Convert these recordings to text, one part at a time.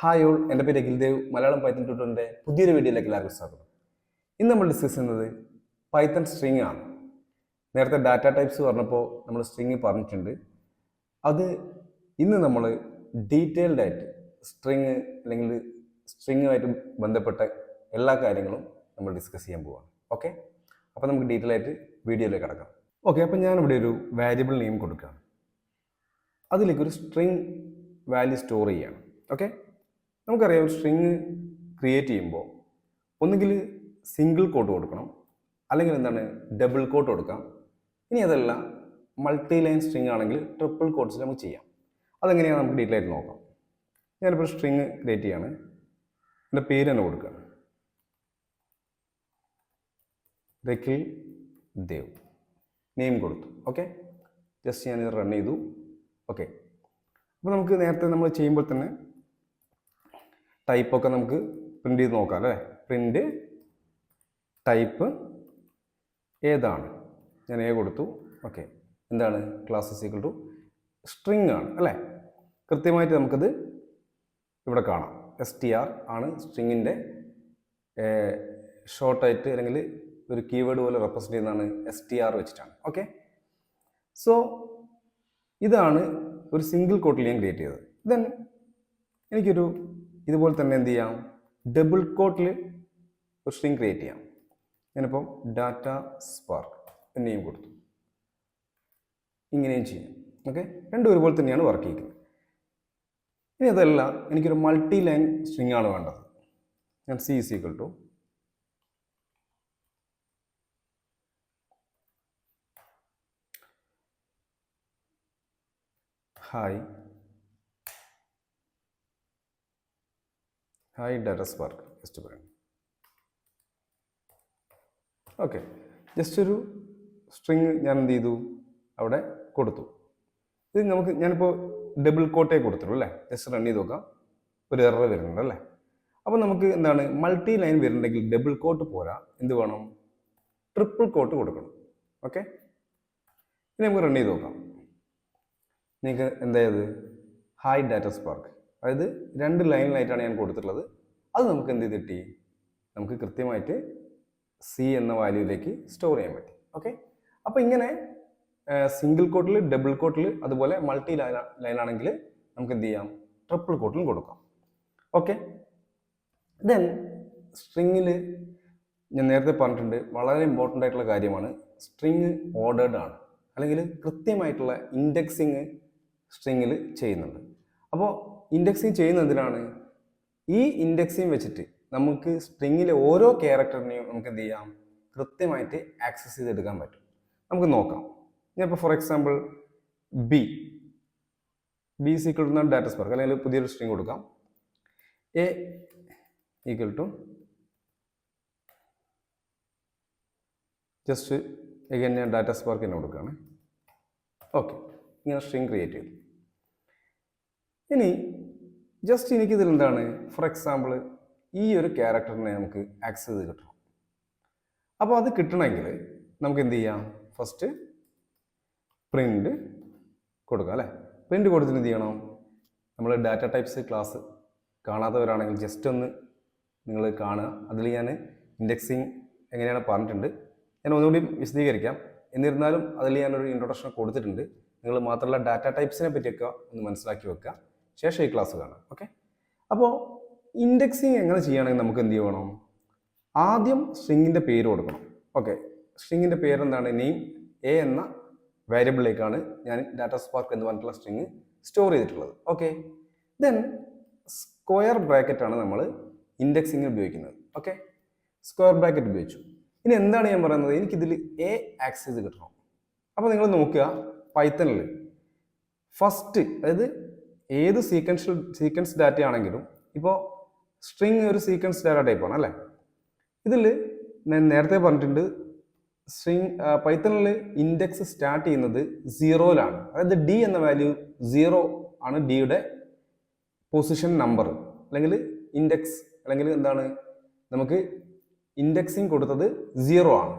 Hi all, എൻ്റെ പേര് Akhil Dev. Malayalam Python ട്യൂട്ടറിൻ്റെ പുതിയൊരു വീഡിയോയിലേക്ക് എല്ലാവർക്കും സ്വാഗതം. ഇന്ന് നമ്മൾ ഡിസ്കസ് ചെയ്യുന്നത് പൈത്തൺ സ്ട്രിങ് ആണ്. നേരത്തെ ഡാറ്റ ടൈപ്സ് പറഞ്ഞപ്പോൾ നമ്മൾ സ്ട്രിങ് പറഞ്ഞിട്ടുണ്ട്. അത് ഇന്ന് നമ്മൾ ഡീറ്റെയിൽഡ് ആയിട്ട് സ്ട്രിങ് അല്ലെങ്കിൽ സ്ട്രിങ്ങുമായിട്ട് ബന്ധപ്പെട്ട എല്ലാ കാര്യങ്ങളും നമ്മൾ ഡിസ്കസ് ചെയ്യാൻ പോവാണ്. ഓക്കെ, അപ്പോൾ നമുക്ക് ഡീറ്റെയിൽ ആയിട്ട് വീഡിയോയിലേക്ക് കിടക്കാം. ഓക്കെ, അപ്പോൾ ഞാനിവിടെ ഒരു വേരിയബിൾ നെയിം കൊടുക്കുകയാണ്. അതിലേക്കൊരു സ്ട്രിങ് വാല്യൂ സ്റ്റോർ ചെയ്യുകയാണ്. ഓക്കെ, നമുക്കറിയാം ഒരു സ്ട്രിങ് ക്രിയേറ്റ് ചെയ്യുമ്പോൾ ഒന്നുകിൽ സിംഗിൾ കോട്ട് കൊടുക്കണം, അല്ലെങ്കിൽ എന്താണ് ഡബിൾ കോട്ട് കൊടുക്കാം. ഇനി അതല്ല മൾട്ടി ലൈൻ സ്ട്രിങ് ആണെങ്കിൽ ട്രിപ്പിൾ കോട്ട്സിൽ നമുക്ക് ചെയ്യാം. അതെങ്ങനെയാണ് നമുക്ക് ഡീറ്റെയിൽ ആയിട്ട് നോക്കാം. ഞാനിപ്പോൾ സ്ട്രിങ് ക്രിയേറ്റ് ചെയ്യാണ്. എൻ്റെ പേര് തന്നെ കൊടുക്കുകയാണ്, അഖിൽ ദേവ്. നെയിം കൊടുത്തു. ഓക്കെ, ജസ്റ്റ് ഞാനിത് റൺ ചെയ്തു. ഓക്കെ, അപ്പോൾ നമുക്ക് നേരത്തെ നമ്മൾ ചെയ്യുമ്പോൾ തന്നെ ടൈപ്പൊക്കെ നമുക്ക് പ്രിൻ്റ് ചെയ്ത് നോക്കാം അല്ലേ. പ്രിൻ്റ് ടൈപ്പ് ഏതാണ്, ഞാൻ എ കൊടുത്തു. ഓക്കെ, എന്താണ് ക്ലാസ് ഈക്വൽ ടു സ്ട്രിങ് ആണ് അല്ലേ. കൃത്യമായിട്ട് നമുക്കത് ഇവിടെ കാണാം. STR ആണ് സ്ട്രിങ്ങിൻ്റെ ഷോർട്ടായിട്ട് അല്ലെങ്കിൽ ഒരു കീവേഡ് പോലെ റെപ്രസെൻ്റ് ചെയ്യുന്നതാണ് STR വെച്ചിട്ടാണ്. ഓക്കെ, സോ ഇതാണ് ഒരു സിംഗിൾ കോട്ടിൽ ഞാൻ ക്രിയേറ്റ് ചെയ്തത്. ദെൻ എനിക്കൊരു ഇതുപോലെ തന്നെ എന്ത് ചെയ്യാം, ഡബിൾ കോട്ടിൽ ഒരു സ്ട്രിങ് ക്രിയേറ്റ് ചെയ്യാം. ഞാനിപ്പം ഡാറ്റ സ്പാർക്ക് നെയിം കൊടുത്തു. ഇങ്ങനെയും ചെയ്യാം. ഓക്കെ, രണ്ടും ഒരുപോലെ തന്നെയാണ് വർക്ക് ചെയ്യുന്നത്. ഇനി അതല്ല, എനിക്കൊരു മൾട്ടി ലൈൻ സ്ട്രിങ് ആണ് വേണ്ടത്. ഞാൻ C is equal to hi data spark just പറയാം. ഓക്കെ, ജസ്റ്റ് ഒരു സ്ട്രിങ് ഞാൻ എന്ത് ചെയ്തു, അവിടെ കൊടുത്തു. ഇത് നമുക്ക് ഞാനിപ്പോൾ ഡബിൾ കോട്ടേ കൊടുത്തുള്ളൂ അല്ലേ. ജസ്റ്റ് റൺ ചെയ്ത് നോക്കാം, ഒരു എറർ വരുന്നുണ്ട് അല്ലേ. അപ്പോൾ നമുക്ക് എന്താണ് മൾട്ടി ലൈൻ വരുന്നുണ്ടെങ്കിൽ ഡബിൾ കോട്ട് പോരാ, എന്ത് വേണം, ട്രിപ്പിൾ കോട്ട് കൊടുക്കണം. ഓക്കെ, ഇനി നമുക്ക് റൺ ചെയ്ത് നോക്കാം. നിങ്ങൾക്ക് എന്തായത് ഹായ് ഡാറ്റ സ്പാർക്ക്, അതായത് 2 ലൈനിലായിട്ടാണ് ഞാൻ കൊടുത്തിട്ടുള്ളത്. അത് നമുക്ക് എന്ത് ചെയ്തിട്ടി, നമുക്ക് കൃത്യമായിട്ട് C എന്ന വാല്യൂയിലേക്ക് സ്റ്റോർ ചെയ്യാൻ പറ്റി. ഓക്കെ, അപ്പോൾ ഇങ്ങനെ സിംഗിൾ കോട്ടിൽ, ഡബിൾ കോട്ടിൽ, അതുപോലെ മൾട്ടി ലൈൻ ആണെങ്കിൽ നമുക്ക് എന്ത് ചെയ്യാം, ട്രിപ്പിൾ കോട്ടിലും കൊടുക്കാം. ഓക്കെ, ദെൻ സ്ട്രിങ്ങിൽ ഞാൻ നേരത്തെ പറഞ്ഞിട്ടുണ്ട്, വളരെ ഇമ്പോർട്ടൻ്റ് ആയിട്ടുള്ള കാര്യമാണ്. സ്ട്രിങ് ഓർഡേർഡ് ആണ്, അല്ലെങ്കിൽ കൃത്യമായിട്ടുള്ള ഇൻഡെക്സിങ് സ്ട്രിങ്ങിൽ ചെയ്യുന്നുണ്ട്. അപ്പോൾ ഇൻഡെക്സിങ് ചെയ്യുന്നതിനാണ് ഈ ഇൻഡെക്സിങ് വെച്ചിട്ട് നമുക്ക് സ്ട്രിങ്ങിലെ ഓരോ ക്യാരക്ടറിനെയും നമുക്ക് എന്ത് ചെയ്യാം, കൃത്യമായിട്ട് ആക്സസ് ചെയ്തെടുക്കാൻ പറ്റും. നമുക്ക് നോക്കാം. ഞാനിപ്പോൾ for example b equal to data spark, അല്ലെങ്കിൽ പുതിയൊരു സ്ട്രിങ് കൊടുക്കാം. A equal to just again ഞാൻ ഡാറ്റ സ്പാർക്ക് തന്നെ കൊടുക്കുകയാണ്. ഓക്കെ, ഇങ്ങനെ സ്ട്രിങ് ക്രിയേറ്റ് ചെയ്തു. ഇനി ജസ്റ്റ് എനിക്കിതിൽ എന്താണ്, ഫോർ എക്സാമ്പിൾ ഈ ഒരു ക്യാരക്ടറിനെ നമുക്ക് ആക്സസ് ചെയ്ത് കിട്ടണം. അപ്പോൾ അത് കിട്ടണമെങ്കിൽ നമുക്ക് എന്ത് ചെയ്യാം, ഫസ്റ്റ് പ്രിൻ്റ് കൊടുക്കാം അല്ലേ. പ്രിൻ്റ് കൊടുത്തിട്ട് എന്ത് ചെയ്യണം, നമ്മൾ ഡാറ്റ ടൈപ്സ് ക്ലാസ് കാണാത്തവരാണെങ്കിൽ ജസ്റ്റ് ഒന്ന് നിങ്ങൾ കാണുക. അതിൽ ഞാൻ ഇൻഡെക്സിങ് എങ്ങനെയാണ് പറഞ്ഞിട്ടുണ്ട്. ഞാൻ ഒന്നുകൂടി വിശദീകരിക്കാം. എന്നിരുന്നാലും അതിൽ ഞാനൊരു ഇൻട്രൊഡക്ഷൻ കൊടുത്തിട്ടുണ്ട്. നിങ്ങൾ മാത്രമല്ല ഡാറ്റ ടൈപ്സിനെ പറ്റിയൊക്കെ ഒന്ന് മനസ്സിലാക്കി വെക്കുക, ശേഷം ഈ ക്ലാസ് കാണാം. ഓക്കെ, അപ്പോൾ ഇൻഡെക്സിങ് എങ്ങനെ ചെയ്യുകയാണെങ്കിൽ നമുക്ക് എന്ത് ചെയ്യണം, ആദ്യം സ്ട്രിങ്ങിൻ്റെ പേര് കൊടുക്കണം. ഓക്കെ, സ്ട്രിങ്ങിൻ്റെ പേരെന്താണ്, നെയിം എ എന്ന വേരിയബിളിലേക്കാണ് ഞാൻ ഡാറ്റ സ്പാർക്ക് എന്ന് പറഞ്ഞിട്ടുള്ള സ്ട്രിങ് സ്റ്റോർ ചെയ്തിട്ടുള്ളത്. ഓക്കെ, ദെൻ സ്ക്വയർ ബ്രാക്കറ്റാണ് നമ്മൾ ഇൻഡെക്സിങ്ങിന് ഉപയോഗിക്കുന്നത്. ഓക്കെ, സ്ക്വയർ ബ്രാക്കറ്റ് ഉപയോഗിച്ചു. ഇനി എന്താണ് ഞാൻ പറയുന്നത്, എനിക്കിതിൽ എ ആക്സസ് കിട്ടണം. അപ്പോൾ നിങ്ങൾ നോക്കുക, പൈത്തണിൽ ഫസ്റ്റ്, അതായത് ഏത് സീക്വൻസ് ഡാറ്റ ആണെങ്കിലും, ഇപ്പോൾ സ്ട്രിങ് ഒരു സീക്വൻസ് ഡാറ്റ ടൈപ്പാണ് അല്ലേ. ഇതിൽ ഞാൻ നേരത്തെ പറഞ്ഞിട്ടുണ്ട്, സ്ട്രിങ് പൈത്തണിൽ ഇൻഡെക്സ് സ്റ്റാർട്ട് ചെയ്യുന്നത് 0ലാണ്. അതായത് D എന്ന വാല്യൂ 0 ആണ്, ഡിയുടെ പൊസിഷൻ നമ്പർ അല്ലെങ്കിൽ ഇൻഡെക്സ്, അല്ലെങ്കിൽ എന്താണ് നമുക്ക് ഇൻഡെക്സിങ് കൊടുത്തത് 0 ആണ്.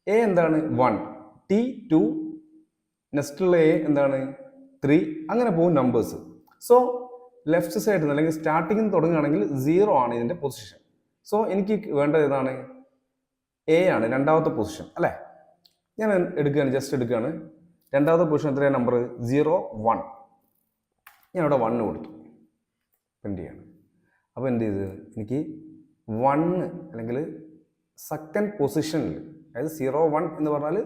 എ എന്താണ് 1, T 2, നെക്സ്റ്റുള്ള എ എന്താണ് 3, അങ്ങനെ പോകും നമ്പേഴ്സ്. സോ ലെഫ്റ്റ് സൈഡിൽ നിന്ന് അല്ലെങ്കിൽ സ്റ്റാർട്ടിങ്ങിൽ നിന്ന് തുടങ്ങുകയാണെങ്കിൽ 0 ആണ് ഇതിൻ്റെ പൊസിഷൻ. സോ എനിക്ക് വേണ്ടത് ഏതാണ്? എ ആണ് രണ്ടാമത്തെ പൊസിഷൻ അല്ലേ. ഞാൻ എടുക്കുകയാണ്, ജസ്റ്റ് എടുക്കുകയാണ്. രണ്ടാമത്തെ പൊസിഷൻ എത്രയാണ്? നമ്പർ 0 1. ഞാൻ ഇവിടെ 1 കൊടുത്തു, പ്രിന്റ് ചെയ്യാണ്. അപ്പോൾ എന്ത് ചെയ്ത് എനിക്ക് 1 അല്ലെങ്കിൽ സെക്കൻഡ് പൊസിഷനിൽ, അതായത് 0 1 എന്ന് പറഞ്ഞാൽ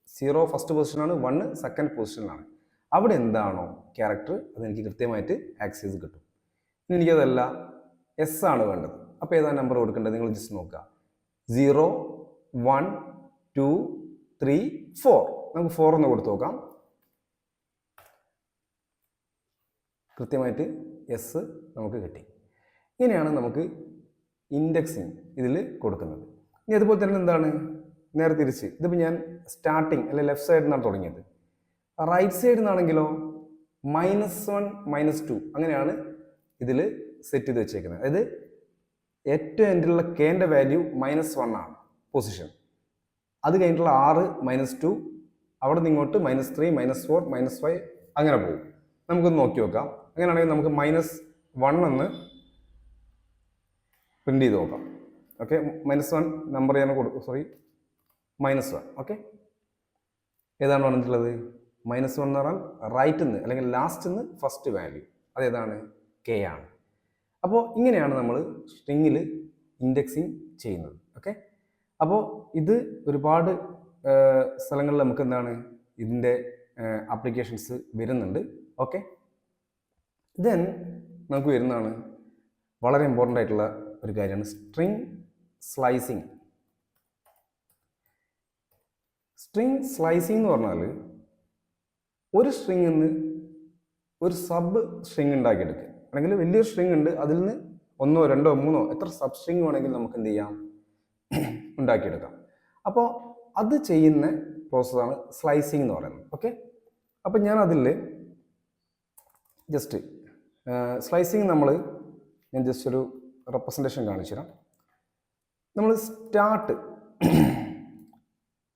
0 ഫസ്റ്റ് പൊസിഷനാണ്, 1 സെക്കൻഡ് പൊസിഷനിലാണ്. അവിടെ എന്താണോ ക്യാരക്ടർ അതെനിക്ക് കൃത്യമായിട്ട് ആക്സസ് കിട്ടും. ഇനി എനിക്കതല്ല, എസ് ആണ് വേണ്ടത്. അപ്പോൾ ഏതാണ് നമ്പർ കൊടുക്കേണ്ടത്? നിങ്ങൾ ജസ്റ്റ് നോക്കുക. 0 1 2 3 4. നമുക്ക് 4 എന്ന് കൊടുത്തു നോക്കാം. കൃത്യമായിട്ട് എസ് നമുക്ക് കിട്ടി. ഇങ്ങനെയാണ് നമുക്ക് ഇൻഡെക്സിങ് ഇതിൽ കൊടുക്കുന്നത്. ഇനി അതുപോലെ തന്നെ എന്താണ്, നേരെ തിരിച്ച് ഇതിപ്പോൾ ഞാൻ സ്റ്റാർട്ടിങ് അല്ലെങ്കിൽ ലെഫ്റ്റ് സൈഡിൽ നിന്നാണ് തുടങ്ങിയത്. റൈറ്റ് സൈഡിൽ നിന്നാണെങ്കിലോ -1 -2 അങ്ങനെയാണ് ഇതിൽ സെറ്റ് ചെയ്ത് വെച്ചേക്കുന്നത്. അതായത് ഏറ്റവും എൻഡിലുള്ള കെൻ്റെ വാല്യൂ -1 ആണ് പൊസിഷൻ. അത് കഴിഞ്ഞിട്ടുള്ള 6 -2, അവിടെ നിന്ന് ഇങ്ങോട്ട് -3 -4 -5 അങ്ങനെ പോകും. നമുക്കൊന്ന് നോക്കി നോക്കാം. അങ്ങനെയാണെങ്കിൽ നമുക്ക് -1 എന്ന് പ്രിന്റ് ചെയ്ത് നോക്കാം. ഓക്കെ, -1 നമ്പർ ഞാൻ കൊടുക്കും, സോറി -1. ഓക്കെ, ഏതാണ് വന്നിട്ടുള്ളത്? -1 എന്ന് പറഞ്ഞാൽ റൈറ്റിൽ നിന്ന് അല്ലെങ്കിൽ ലാസ്റ്റ് നിന്ന് ഫസ്റ്റ് വാല്യൂ, അതേതാണ്? കെ ആണ്. അപ്പോൾ ഇങ്ങനെയാണ് നമ്മൾ സ്ട്രിങ്ങിൽ ഇൻഡെക്സിങ് ചെയ്യുന്നത്. ഓക്കെ, അപ്പോൾ ഇത് ഒരുപാട് സ്ഥലങ്ങളിൽ നമുക്ക് എന്താണ് ഇതിൻ്റെ ആപ്ലിക്കേഷൻസ് വരുന്നുണ്ട്. ഓക്കെ, ദെൻ നമുക്ക് വരുന്നതാണ് വളരെ ഇമ്പോർട്ടൻ്റ് ആയിട്ടുള്ള ഒരു കാര്യമാണ് സ്ട്രിങ് സ്ലൈസിങ്. സ്ട്രിങ് സ്ലൈസിങ് എന്ന് പറഞ്ഞാൽ ഒരു സ്ട്രിങ്ങിൽ നിന്ന് ഒരു സബ് സ്ട്രിങ് ഉണ്ടാക്കിയെടുക്കുക. അല്ലെങ്കിൽ വലിയൊരു സ്ട്രിങ് ഉണ്ട്, അതിൽ നിന്ന് 1 2 3 എത്ര സബ് സ്ട്രിങ് വേണമെങ്കിൽ നമുക്ക് എന്ത് ചെയ്യാം, ഉണ്ടാക്കിയെടുക്കാം. അപ്പോൾ അത് ചെയ്യുന്ന പ്രോസസ്സാണ് സ്ലൈസിങ് എന്ന് പറയുന്നത്. ഓക്കെ, അപ്പോൾ ഞാൻ അതിൽ ജസ്റ്റ് സ്ലൈസിങ് ഞാൻ ജസ്റ്റ് ഒരു റെപ്രസെൻറ്റേഷൻ കാണിച്ചു തരാം. നമ്മൾ start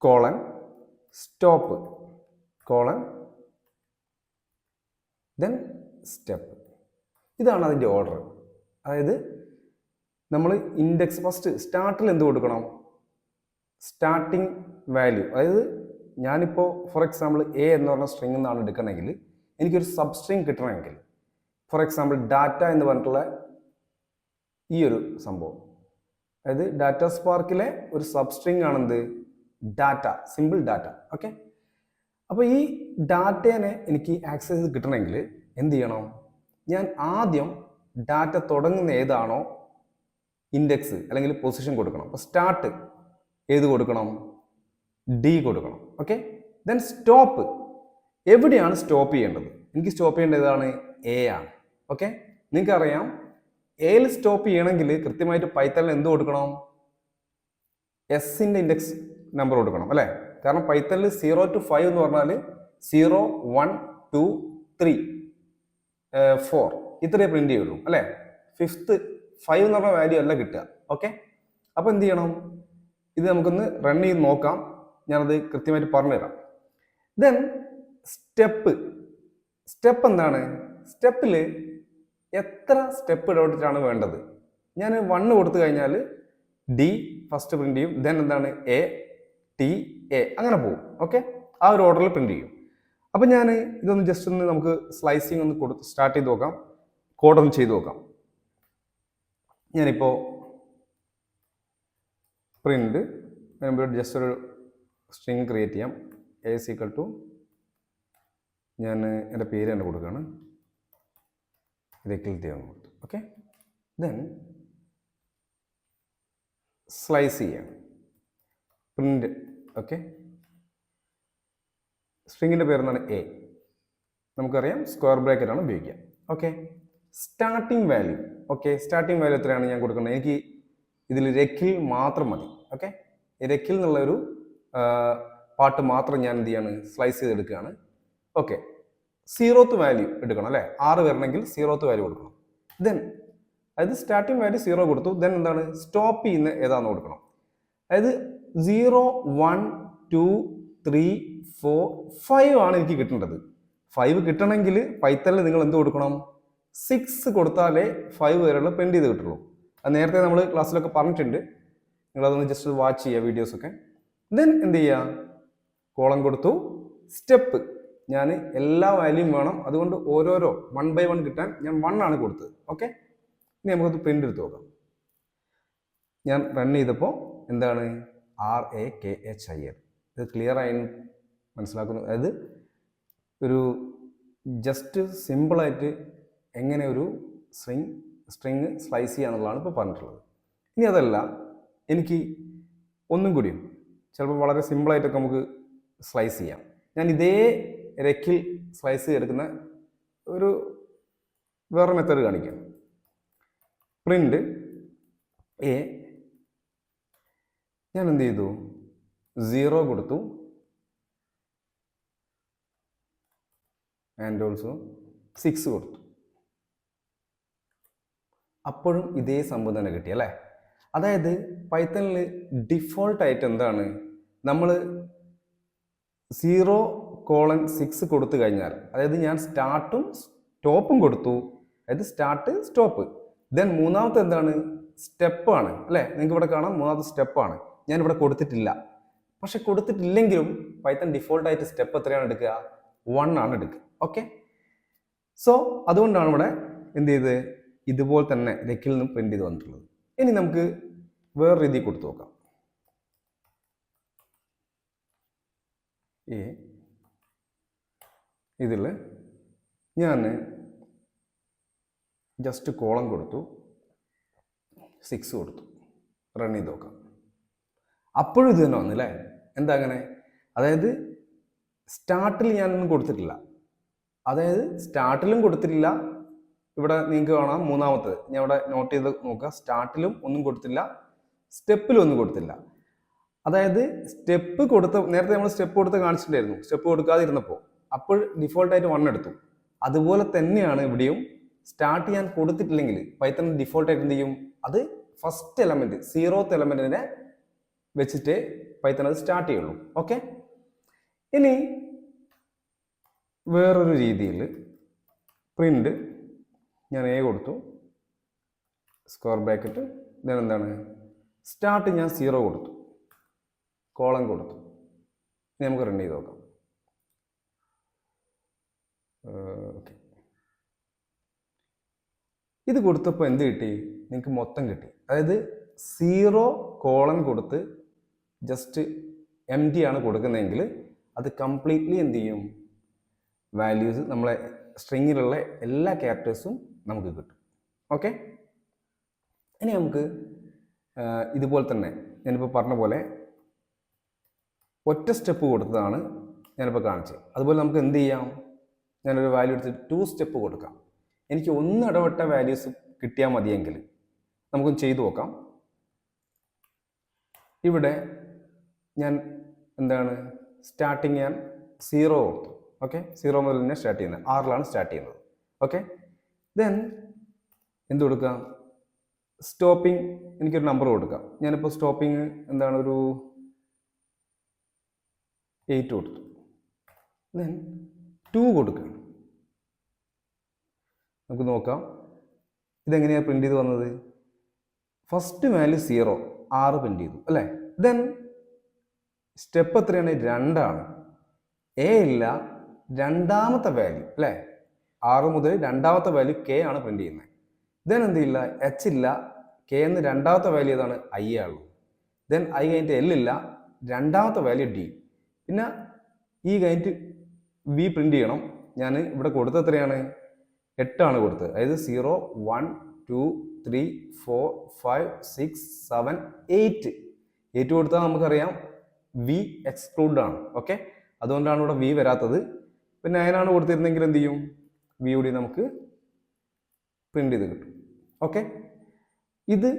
colon stop colon then step, ഇതാണ് അതിൻ്റെ ഓർഡർ. അതായത് നമ്മൾ ഇൻഡെക്സ് ഫസ്റ്റ് സ്റ്റാർട്ടിൽ എന്ത് കൊടുക്കണം? Starting value. അതായത് ഞാനിപ്പോൾ ഫോർ എക്സാമ്പിൾ എ എന്ന് പറഞ്ഞ സ്ട്രിങ് നിന്നാണ് എടുക്കണമെങ്കിൽ എനിക്കൊരു സബ് സ്ട്രിങ് കിട്ടണമെങ്കിൽ, ഫോർ എക്സാമ്പിൾ ഡാറ്റ എന്ന് പറഞ്ഞിട്ടുള്ള ഈ ഒരു സംഭവം, അതായത് ഡാറ്റ സ്പാർക്കിലെ ഒരു സബ് സ്ട്രിങ് ആണെന്ത്? Data, simple data. ഓക്കെ, അപ്പോൾ ഈ ഡാറ്റേനെ എനിക്ക് ആക്സസ് കിട്ടണമെങ്കിൽ എന്ത് ചെയ്യണം? ഞാൻ ആദ്യം ഡാറ്റ തുടങ്ങുന്ന ഏതാണോ ഇൻഡെക്സ് അല്ലെങ്കിൽ പൊസിഷൻ കൊടുക്കണം. അപ്പോൾ സ്റ്റാർട്ട് ഏത് കൊടുക്കണം? ഡി കൊടുക്കണം. ഓക്കെ, ദെൻ സ്റ്റോപ്പ്, എവിടെയാണ് സ്റ്റോപ്പ് ചെയ്യേണ്ടത്? എനിക്ക് സ്റ്റോപ്പ് ചെയ്യേണ്ടത് ഏതാണ്? എ ആണ്. ഓക്കെ, നിങ്ങൾക്കറിയാം എയിൽ സ്റ്റോപ്പ് ചെയ്യണമെങ്കിൽ കൃത്യമായിട്ട് പൈത്തണിൽ എന്ത് കൊടുക്കണം? എസിൻ്റെ ഇൻഡെക്സ് നമ്പർ കൊടുക്കണം അല്ലേ? കാരണം പൈത്തണിൽ 0 to 5 എന്ന് പറഞ്ഞാൽ 0 1 2 3 4 ഇത്രയേ പ്രിന്റ് ചെയ്യുള്ളൂ അല്ലേ? 5th 5 എന്ന് പറഞ്ഞ വാല്യൂ അല്ല കിട്ടുക. ഓക്കെ, അപ്പോൾ എന്ത് ചെയ്യണം? ഇത് നമുക്കൊന്ന് റൺ ചെയ്ത് നോക്കാം. ഞാനത് കൃത്യമായിട്ട് പറഞ്ഞുതരാം. ദെൻ സ്റ്റെപ്പ് എന്താണ്? സ്റ്റെപ്പിൽ എത്ര സ്റ്റെപ്പ് ഇടപെട്ടിട്ടാണ് വേണ്ടത്? ഞാൻ 1 കൊടുത്തു കഴിഞ്ഞാൽ ഡി ഫസ്റ്റ് പ്രിന്റ് ചെയ്യും, ദെൻ എന്താണ് എ ടി എ അങ്ങനെ പോകും. ഓക്കെ, ആ ഒരു ഓർഡറിൽ പ്രിന്റ് ചെയ്യും. അപ്പം ഞാൻ ഇതൊന്ന് ജസ്റ്റ് ഒന്ന് നമുക്ക് സ്ലൈസിങ് ഒന്ന് സ്റ്റാർട്ട് ചെയ്ത് നോക്കാം, കോഡൊന്ന് ചെയ്ത് നോക്കാം. ഞാനിപ്പോൾ പ്രിന്റ് ജസ്റ്റ് ഒരു സ്ട്രിങ് ക്രിയേറ്റ് ചെയ്യാം. എ ഈക്വൽ ടു ഞാൻ എൻ്റെ പേര് തന്നെ കൊടുക്കുകയാണ്, ഇത് ക്ലിക്ക് ചെയ്യാൻ കൊടുത്തു. ഓക്കെ, ദെൻ സ്ലൈസ് ചെയ്യാം പ്രിന്റ്. ഓക്കെ, സ്ട്രിങ്ങിൻ്റെ പേരെന്താണ്? എ. നമുക്കറിയാം സ്ക്വയർ ബ്രാക്കറ്റ് ആണ് ഉപയോഗിക്കുക. Okay, starting value. Okay, starting value എത്രയാണ് ഞാൻ കൊടുക്കുന്നത്? എനിക്ക് ഇതിൽ രക്കിൽ മാത്രം മതി. ഓക്കെ, രക്കിൽ എന്നുള്ളൊരു പാർട്ട് മാത്രം ഞാൻ എന്ത് ചെയ്യാണ്? സ്ലൈസ് ചെയ്തെടുക്കുകയാണ്. ഓക്കെ, 0th വാല്യൂ എടുക്കണം അല്ലേ? 6 വരണമെങ്കിൽ 0th വാല്യൂ കൊടുക്കണം. ദെൻ അതായത് സ്റ്റാർട്ടിംഗ് വാല്യൂ 0 കൊടുത്തു. ദെൻ എന്താണ്? സ്റ്റോപ്പ് ചെയ്യുന്ന ഏതാണെന്ന് കൊടുക്കണം. അതായത് 0 1 2 3 4 5 ആണ് എനിക്ക് കിട്ടേണ്ടത്. 5 കിട്ടണമെങ്കിൽ പൈത്തണിൽ നിങ്ങൾ എന്ത് കൊടുക്കണം? 6 കൊടുത്താലേ 5 വരെയുള്ള പ്രിന്റ് ചെയ്ത് കിട്ടുള്ളൂ. അത് നേരത്തെ നമ്മൾ ക്ലാസ്സിലൊക്കെ പറഞ്ഞിട്ടുണ്ട്. നിങ്ങളതൊന്ന് ജസ്റ്റ് വാച്ച് ചെയ്യുക വീഡിയോസൊക്കെ. ദെൻ എന്ത് ചെയ്യുക, കോളം കൊടുത്തു, സ്റ്റെപ്പ് ഞാൻ എല്ലാ വാല്യൂം വേണം, അതുകൊണ്ട് ഓരോരോ 1 by 1 കിട്ടാൻ ഞാൻ 1 ആണ് കൊടുത്തത്. ഓക്കെ, ഇനി നമുക്കത് പ്രിന്റ് എടുത്ത് നോക്കാം. ഞാൻ റൺ ചെയ്തപ്പോൾ എന്താണ് RAKHIL. ഇത് ക്ലിയർ ആയി മനസ്സിലാക്കുന്നു. അതായത് ഒരു ജസ്റ്റ് സിമ്പിളായിട്ട് എങ്ങനെ ഒരു സ്ട്രിങ് സ്ലൈസ് ചെയ്യുക എന്നുള്ളതാണ് ഇപ്പോൾ പറഞ്ഞിട്ടുള്ളത്. ഇനി അതല്ല, എനിക്ക് ഒന്നും കൂടിയും ചിലപ്പോൾ വളരെ സിമ്പിളായിട്ടൊക്കെ നമുക്ക് സ്ലൈസ് ചെയ്യാം. ഞാൻ ഇതേ രക്കിൽ സ്ലൈസ് ചെയ്തെടുക്കുന്ന ഒരു വേറെ മെത്തേഡ് കാണിക്കാം. പ്രിന്റ് എ ഞാൻ എന്ത് ചെയ്തു, 0 കൊടുത്തു, ആൻഡ് ഓൾസോ 6 കൊടുത്തു. അപ്പോഴും ഇതേ സംഭവം തന്നെ കിട്ടി അല്ലേ. അതായത് പൈത്തണിൽ ഡിഫോൾട്ടായിട്ട് എന്താണ്, നമ്മൾ 0:6 കൊടുത്തു കഴിഞ്ഞാൽ, അതായത് ഞാൻ സ്റ്റാർട്ടും സ്റ്റോപ്പും കൊടുത്തു, അതായത് സ്റ്റാർട്ട് സ്റ്റോപ്പ്. ദെൻ മൂന്നാമത്തെ എന്താണ്, സ്റ്റെപ്പാണ് അല്ലേ. നിങ്ങൾക്ക് ഇവിടെ കാണാം മൂന്നാമത്തെ സ്റ്റെപ്പാണ്. ഞാനിവിടെ കൊടുത്തിട്ടില്ല. പക്ഷെ കൊടുത്തിട്ടില്ലെങ്കിലും പൈത്തൺ ഡിഫോൾട്ടായിട്ട് സ്റ്റെപ്പ് എത്രയാണ് എടുക്കുക, 1 ആണ് എടുക്കുക. ഓക്കെ, സോ അതുകൊണ്ടാണ് ഇവിടെ എന്ത് ചെയ്ത് ഇതുപോലെ തന്നെ രക്കിൽ നിന്ന് പ്രിന്റ് ചെയ്ത് വന്നിട്ടുള്ളത്. ഇനി നമുക്ക് വേറെ രീതി കൊടുത്തു നോക്കാം. ഇതിൽ ഞാൻ ജസ്റ്റ് കോളം കൊടുത്തു, 6 കൊടുത്തു, റൺ ചെയ്ത് നോക്കാം. അപ്പോഴും ഇത് തന്നെ വന്നില്ലേ. എന്താ അങ്ങനെ, അതായത് സ്റ്റാർട്ടിൽ ഞാനൊന്നും കൊടുത്തിട്ടില്ല, അതായത് സ്റ്റാർട്ടിലും കൊടുത്തിട്ടില്ല. ഇവിടെ നിങ്ങൾക്ക് കാണാം മൂന്നാമത്തത്, ഞാൻ ഇവിടെ നോട്ട് ചെയ്ത് നോക്കുക, സ്റ്റാർട്ടിലും ഒന്നും കൊടുത്തില്ല, സ്റ്റെപ്പിലും ഒന്നും കൊടുത്തില്ല. അതായത് സ്റ്റെപ്പ് കൊടുത്ത, നേരത്തെ നമ്മൾ സ്റ്റെപ്പ് കൊടുത്ത് കാണിച്ചിട്ടുണ്ടായിരുന്നു, സ്റ്റെപ്പ് കൊടുക്കാതിരുന്നപ്പോൾ അപ്പോൾ ഡിഫോൾട്ടായിട്ട് 1 എടുത്തു. അതുപോലെ തന്നെയാണ് ഇവിടെയും. സ്റ്റാർട്ട് ചെയ്യാൻ കൊടുത്തിട്ടില്ലെങ്കിൽ പൈത്തൺ ഡിഫോൾട്ടായിട്ട് എന്ത് ചെയ്യും, അത് ഫസ്റ്റ് എലമെന്റ് 0th എലമെന്റിനെ വെച്ചിട്ട് പൈത്തൺ അത് സ്റ്റാർട്ട് ചെയ്യുള്ളൂ. ഓക്കെ, ഇനി വേറൊരു രീതിയിൽ പ്രിന്റ് ഞാൻ A കൊടുത്തു, സ്ക്വയർ ബ്രാക്കറ്റ്, ദെൻ എന്താണ് സ്റ്റാർട്ട് ഞാൻ 0 കൊടുത്തു, കോളം കൊടുത്തു. ഇനി നമുക്ക് റൺ ചെയ്ത് നോക്കാം. ഓക്കെ, ഇത് കൊടുത്തപ്പോൾ എന്ത് കിട്ടി, നിങ്ങൾക്ക് മൊത്തം കിട്ടി. അതായത് 0 കോളൻ കൊടുത്ത് ജസ്റ്റ് എം ടി ആണ് കൊടുക്കുന്നതെങ്കിൽ അത് കംപ്ലീറ്റ്ലി എന്ത് ചെയ്യും, വാല്യൂസ് നമ്മളെ സ്ട്രിങ്ങിലുള്ള എല്ലാ ക്യാരക്ടേഴ്സും നമുക്ക് കിട്ടും. ഓക്കെ, ഇനി നമുക്ക് ഇതുപോലെ തന്നെ ഞാനിപ്പോൾ പറഞ്ഞ പോലെ ഒറ്റ സ്റ്റെപ്പ് കൊടുത്തതാണ് ഞാനിപ്പോൾ കാണിച്ചത്. അതുപോലെ നമുക്ക് എന്ത് ചെയ്യാം, ഞാനൊരു വാല്യൂ എടുത്തിട്ട് 2 സ്റ്റെപ്പ് കൊടുക്കാം. എനിക്ക് ഒന്ന് ഇടവിട്ട വാല്യൂസ് കിട്ടിയാൽ മതിയെങ്കിൽ നമുക്കൊന്ന് ചെയ്തു നോക്കാം. ഇവിടെ ഞാൻ എന്താണ് സ്റ്റാർട്ടിങ് ഞാൻ 0 കൊടുത്തു. ഓക്കെ, 0 മുതൽ തന്നെ സ്റ്റാർട്ട് ചെയ്യുന്നത്, 6ലാണ് സ്റ്റാർട്ട് ചെയ്യുന്നത്. ഓക്കെ, ദെൻ എന്ത് കൊടുക്കാം, സ്റ്റോപ്പിംഗ് എനിക്കൊരു നമ്പർ കൊടുക്കാം. ഞാനിപ്പോൾ സ്റ്റോപ്പിംഗ് എന്താണ് ഒരു 8 കൊടുത്തു. ദെൻ 2 കൊടുക്കണം. നമുക്ക് നോക്കാം ഇതെങ്ങനെയാണ് പ്രിന്റ് ചെയ്ത് വന്നത്. ഫസ്റ്റ് വാല്യൂ 0, 6 പ്രിന്റ് ചെയ്തു അല്ലേ. ദെൻ സ്റ്റെപ്പ് എത്രയാണ്, 2 ആണ്. എ ഇല്ല, രണ്ടാമത്തെ വാല്യൂ അല്ലേ, 6 മുതൽ രണ്ടാമത്തെ വാല്യൂ കെ ആണ് പ്രിന്റ് ചെയ്യുന്നത്. ദെൻ എന്തില്ല, എച്ച് ഇല്ല, കെ എന്ന് രണ്ടാമത്തെ വാല്യൂ ഏതാണ്, ഐ ആണുള്ളൂ. ദെൻ ഐ കഴിഞ്ഞിട്ട് എൽ ഇല്ല, രണ്ടാമത്തെ വാല്യൂ ഡി. പിന്നെ ഈ കഴിഞ്ഞിട്ട് വി പ്രിന്റ് ചെയ്യണം. ഞാൻ ഇവിടെ കൊടുത്തത് എത്രയാണ്, 8 ആണ് കൊടുത്തത്. അതായത് 0, 1, 2, 3, 4, 5, 6, 7, 8. 8 കൊടുത്താൽ നമുക്കറിയാം വി എക്സ്ക്ലൂഡ് ആണ്. ഓക്കെ, അതുകൊണ്ടാണ് ഇവിടെ വി വരാത്തത്. പിന്നെ 9 കൊടുത്തിരുന്നെങ്കിൽ എന്ത് ചെയ്യും, വി കൂടി നമുക്ക് പ്രിന്റ് ചെയ്ത് കിട്ടും. ഓക്കെ, ഇത്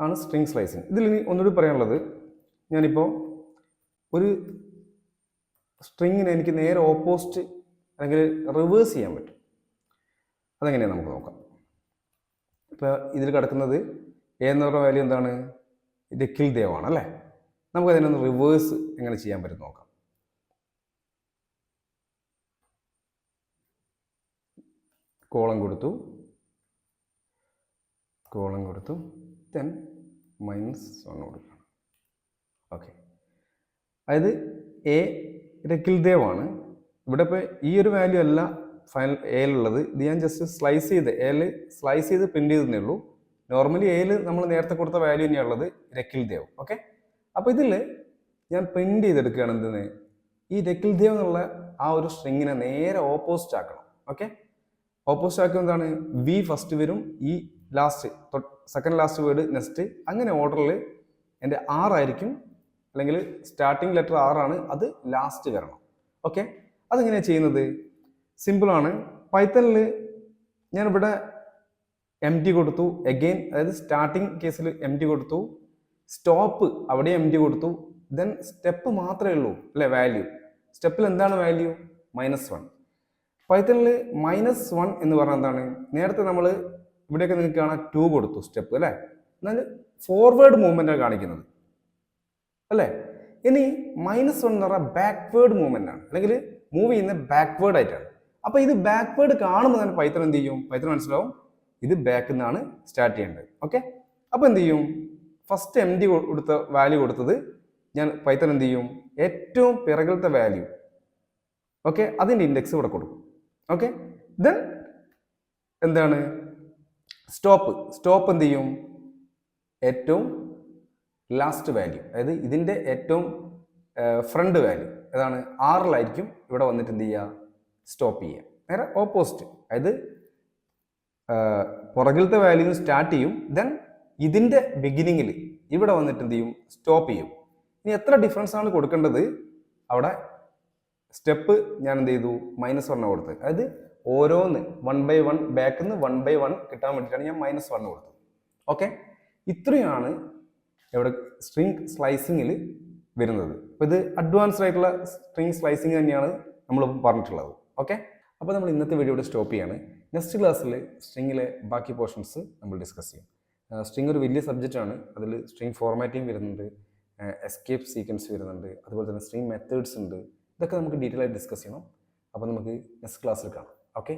ആണ് സ്ട്രിങ് സ്ലൈസിങ്. ഇതിൽ ഇനി ഒന്നുകൂടി പറയാനുള്ളത്, ഞാനിപ്പോൾ ഒരു സ്ട്രിങ്ങിനെ എനിക്ക് നേരെ ഓപ്പോസിറ്റ് അല്ലെങ്കിൽ റിവേഴ്സ് ചെയ്യാൻ പറ്റും. അതെങ്ങനെയാണ് നമുക്ക് നോക്കാം. ഇപ്പോൾ ഇതിൽ കിടക്കുന്നത് എ എന്ന് പറഞ്ഞ വാല്യൂ എന്താണ്, രക്കിൽ ദേവാണ് അല്ലേ. നമുക്കതിനൊന്ന് റിവേഴ്സ് എങ്ങനെ ചെയ്യാൻ പറ്റും നോക്കാം. കോളം കൊടുത്തു, കോളം കൊടുത്തു, ദെൻ -1 കൊടുക്കണം. ഓക്കെ, അതായത് എ രക്കിൽദേവാണ്. ഇവിടെ ഇപ്പോൾ ഈ ഒരു വാല്യൂ അല്ല ഫൈനൽ എയിലുള്ളത്. ഇത് ഞാൻ ജസ്റ്റ് സ്ലൈസ് ചെയ്ത് പ്രിന്റ് ചെയ്തേ ഉള്ളൂ. നോർമലി എയിൽ നമ്മൾ നേരത്തെ കൊടുത്ത വാല്യൂ തന്നെയാണുള്ളത്, രക്കിൽദേവ്. ഓക്കെ, അപ്പോൾ ഇതിൽ ഞാൻ പ്രിന്റ് ചെയ്തെടുക്കുകയാണ് എന്തെന്ന്, ഈ രക്കിൽദേവ് എന്നുള്ള ആ ഒരു സ്ട്രിങ്ങിനെ നേരെ ഓപ്പോസിറ്റ് ആക്കണം. ഓക്കെ, ഓപ്പോസിറ്റ് ആക്കുക എന്താണ്, വി ഫസ്റ്റ് വരും, ഈ last second last word next, അങ്ങനെ ഓർഡറിൽ എൻ്റെ ആയിരിക്കും, അല്ലെങ്കിൽ സ്റ്റാർട്ടിങ് ലെറ്റർ ആണ്, അത് ലാസ്റ്റ് വരണം. ഓക്കെ, അതെങ്ങനെയാണ് ചെയ്യുന്നത്? സിമ്പിളാണ്. പൈത്തണിൽ ഞാനിവിടെ എം ടി കൊടുത്തു, എഗെയിൻ അതായത് സ്റ്റാർട്ടിങ് കേസിൽ എം ടി കൊടുത്തു, സ്റ്റോപ്പ് അവിടെ എം ടി കൊടുത്തു, ദെൻ സ്റ്റെപ്പ് മാത്രമേ ഉള്ളൂ അല്ലേ വാല്യൂ. സ്റ്റെപ്പിൽ എന്താണ് വാല്യൂ? -1. പൈത്തണിൽ -1 എന്ന് പറഞ്ഞാൽ എന്താണ്? നേരത്തെ നമ്മൾ ഇവിടെയൊക്കെ നിങ്ങൾക്ക് കാണാൻ 2 കൊടുത്തു സ്റ്റെപ്പ് അല്ലേ, എന്നാൽ ഫോർവേഡ് മൂവ്മെൻ്റാണ് കാണിക്കുന്നത് അല്ലേ. ഇനി -1 എന്ന് പറഞ്ഞാൽ ബാക്ക്വേർഡ് മൂവ്മെൻ്റ് ആണ്, അല്ലെങ്കിൽ മൂവ് ചെയ്യുന്ന ബാക്ക്വേർഡ് ആയിട്ടാണ്. അപ്പോൾ ഇത് ബാക്ക്വേർഡ് കാണുമ്പോൾ തന്നെ പൈത്തൺ എന്ത് ചെയ്യും? പൈത്തൺ മനസ്സിലാവും ഇത് ബാക്കിൽ നിന്നാണ് സ്റ്റാർട്ട് ചെയ്യേണ്ടത്. ഓക്കെ, അപ്പോൾ എന്ത് ചെയ്യും? ഫസ്റ്റ് എം ഡി കൊടുത്ത വാല്യൂ കൊടുത്തത് ഞാൻ പൈത്തൺ എന്ത് ചെയ്യും? ഏറ്റവും പിറകിലത്തെ വാല്യൂ, ഓക്കെ, അതിൻ്റെ ഇൻഡെക്സ് ഇവിടെ കൊടുക്കും. ഓക്കെ, ദെൻ എന്താണ് സ്റ്റോപ്പ് എന്ത് ചെയ്യും? ഏറ്റവും ലാസ്റ്റ് വാല്യൂ, അതായത് ഇതിൻ്റെ ഏറ്റവും ഫ്രണ്ട് വാല്യൂ ഏതാണ്? 6 ഇവിടെ വന്നിട്ട് എന്ത് ചെയ്യുക? സ്റ്റോപ്പ് ചെയ്യുക. നേരെ ഓപ്പോസിറ്റ്, അതായത് പുറകിലത്തെ വാല്യൂ സ്റ്റാർട്ട് ചെയ്യും, ദെൻ ഇതിൻ്റെ ബിഗിനിങ്ങിൽ ഇവിടെ വന്നിട്ട് എന്ത് ചെയ്യും? സ്റ്റോപ്പ് ചെയ്യും. ഇനി എത്ര ഡിഫറൻസ് ആണ് കൊടുക്കേണ്ടത്? അവിടെ സ്റ്റെപ്പ് ഞാൻ എന്ത് ചെയ്തു? -1 കൊടുത്തത്. അതായത് ഓരോന്ന് 1 by 1 ബാക്കിൽ നിന്ന് 1 by 1 കിട്ടാൻ വേണ്ടിയിട്ടാണ് ഞാൻ -1 കൊടുത്തത്. ഓക്കെ, ഇത്രയാണ് ഇവിടെ സ്ട്രിങ് സ്ലൈസിങ്ങിൽ വരുന്നത്. അപ്പോൾ ഇത് അഡ്വാൻസ്ഡ് ആയിട്ടുള്ള സ്ട്രിങ് സ്ലൈസിങ് തന്നെയാണ് നമ്മളിപ്പോൾ പറഞ്ഞിട്ടുള്ളത്. ഓക്കെ, അപ്പോൾ നമ്മൾ ഇന്നത്തെ വീഡിയോയുടെ സ്റ്റോപ്പ് ചെയ്യാണ്. നെക്സ്റ്റ് ക്ലാസ്സിൽ സ്ട്രിങ്ങിലെ ബാക്കി പോർഷൻസ് നമ്മൾ ഡിസ്കസ് ചെയ്യും. സ്ട്രിങ് ഒരു വലിയ സബ്ജക്റ്റാണ്. അതിൽ സ്ട്രിങ് ഫോർമാറ്റിംഗ് വരുന്നുണ്ട്, എസ്കേപ്പ് സീക്വൻസ് വരുന്നുണ്ട്, അതുപോലെ തന്നെ സ്ട്രിങ് മെത്തേഡ്സ് ഉണ്ട്. ഇതൊക്കെ നമുക്ക് ഡീറ്റെയിൽ ആയിട്ട് ഡിസ്കസ് ചെയ്യണം. അപ്പോൾ നമുക്ക് നെക്സ്റ്റ് ക്ലാസ്സിൽ കാണാം. ഓക്കെ.